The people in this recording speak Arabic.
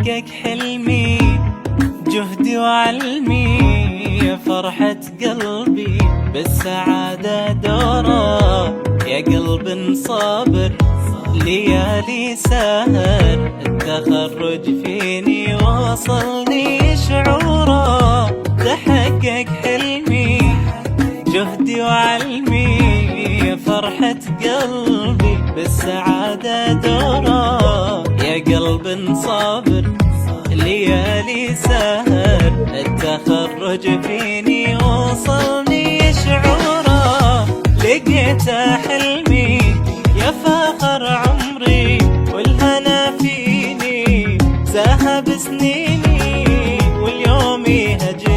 تحقق حلمي، جهدي وعلمي يا فرحة قلبي، بالسعادة دورة يا قلب صابر، ليالي سهر التخرج فيني وصلني شعوره. تحقق حلمي، جهدي وعلمي يا فرحة قلبي، بالسعادة دورة يا قلب صابر، ليالي سهر التخرج فيني وصلني شعوره. لقيت حلمي يا فخر